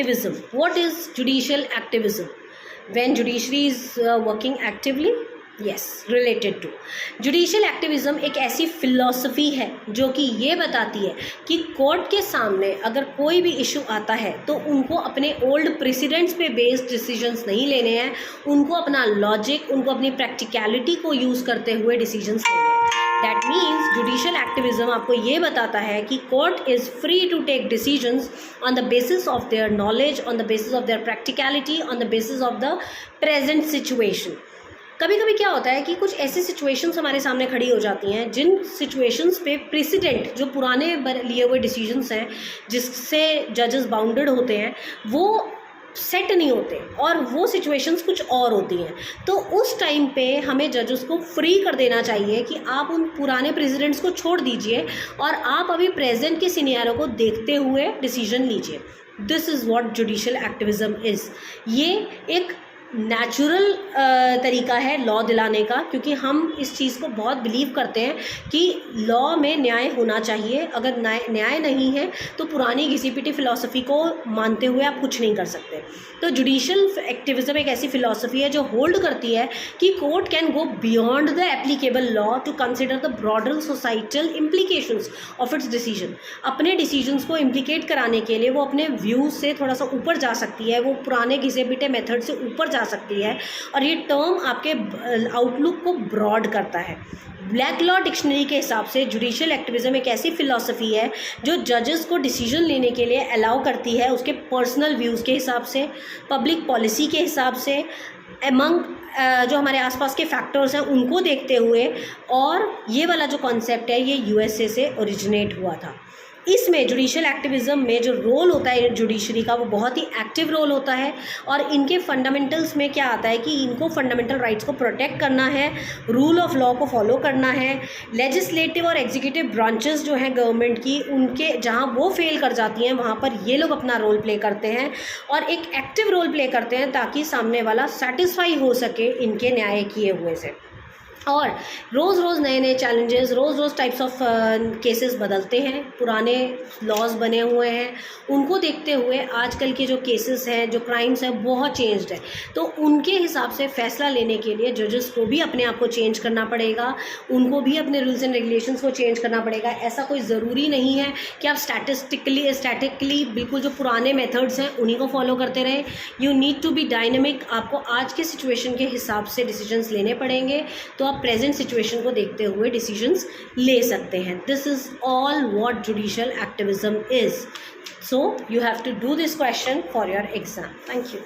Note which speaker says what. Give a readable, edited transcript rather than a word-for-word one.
Speaker 1: activism. What is judicial activism? When judiciary is working actively? Yes, related to. Judicial activism एक ऐसी philosophy है जो कि ये बताती है कि कोर्ट के सामने अगर कोई भी इशू आता है तो उनको अपने ओल्ड प्रेसिडेंट्स पे बेस्ड डिसीजंस नहीं लेने हैं, उनको अपना लॉजिक, उनको अपनी प्रैक्टिकलिटी को यूज़ करते हुए डिसीजंस लेने हैं. दैट मीन्स जुडिशल एक्टिविज्म आपको ये बताता है कि court is free to take decisions on the basis of their knowledge, on the basis of their practicality, on the basis of the present situation. कभी कभी क्या होता है कि कुछ ऐसी सिचुएशंस हमारे सामने खड़ी हो जाती हैं जिन सिचुएशंस पे प्रेसिडेंट, जो पुराने लिए हुए डिसीजंस हैं जिससे जजेस बाउंडेड होते हैं, वो सेट नहीं होते और वो सिचुएशंस कुछ और होती हैं. तो उस टाइम पे हमें जजेस को फ्री कर देना चाहिए कि आप उन पुराने प्रेसिडेंट्स को छोड़ दीजिए और आप अभी प्रेजेंट के सिनेरियो को देखते हुए डिसीजन लीजिए. This is what judicial activism is. ये एक नेचुरल तरीका है लॉ दिलाने का, क्योंकि हम इस चीज़ को बहुत बिलीव करते हैं कि लॉ में न्याय होना चाहिए. अगर न्याय नहीं है तो पुरानी घिसी-पिटी फिलॉसफी को मानते हुए आप कुछ नहीं कर सकते. तो जुडिशल एक्टिविज्म एक ऐसी फिलॉसफी है जो होल्ड करती है कि court can go beyond the applicable law to consider the broader societal implications of its decision. अपने डिसीजंस को इम्प्लीकेट कराने के लिए वो अपने व्यूज़ से थोड़ा सा ऊपर जा सकती है, वो पुराने घिसे-पिटे मेथड से ऊपर जा सकती है, और ये टर्म आपके आउटलुक को ब्रॉड करता है. ब्लैक लॉ डिक्शनरी के हिसाब से जुडिशल एक्टिविज्म एक ऐसी फिलॉसफी है जो जजेस को डिसीजन लेने के लिए अलाउ करती है उसके पर्सनल व्यूज़ के हिसाब से, पब्लिक पॉलिसी के हिसाब से, एमंग जो हमारे आसपास के फैक्टर्स हैं उनको देखते हुए. और ये वाला जो कॉन्सेप्ट है ये यूएसए से ओरिजिनेट हुआ था. इसमें जुडिशल एक्टिविज्म में जो रोल होता है जुडिशरी का वो बहुत ही एक्टिव रोल होता है. और इनके फंडामेंटल्स में क्या आता है कि इनको फंडामेंटल राइट्स को प्रोटेक्ट करना है, रूल ऑफ लॉ को फॉलो करना है. लेजिस्लेटिव और एग्जीक्यूटिव ब्रांचेस जो हैं गवर्नमेंट की, उनके जहाँ वो फेल कर जाती हैं वहाँ पर ये लोग अपना रोल प्ले करते हैं और एक एक्टिव रोल प्ले करते हैं ताकि सामने वाला सेटिस्फाई हो सके इनके न्याय किए हुए से. और रोज़ रोज़ नए नए चैलेंजेस, रोज़ रोज़ टाइप्स ऑफ केसेस बदलते हैं. पुराने लॉज बने हुए हैं, उनको देखते हुए आजकल के जो केसेस हैं, जो क्राइम्स हैं, बहुत चेंज्ड है. तो उनके हिसाब से फ़ैसला लेने के लिए जजेस को भी अपने आप को चेंज करना पड़ेगा, उनको भी अपने रूल्स एंड रेगुलेशंस को चेंज करना पड़ेगा. ऐसा कोई ज़रूरी नहीं है कि आप स्टैटिकली बिल्कुल जो पुराने मेथड्स हैं उन्हीं को फॉलो करते रहें. You need to be dynamic. आपको आज के सिचुएशन के हिसाब से डिसीजंस लेने पड़ेंगे, तो आप प्रेजेंट सिचुएशन को देखते हुए डिसीजंस ले सकते हैं. This is all what judicial activism is. So you have to do this question for your exam. Thank you.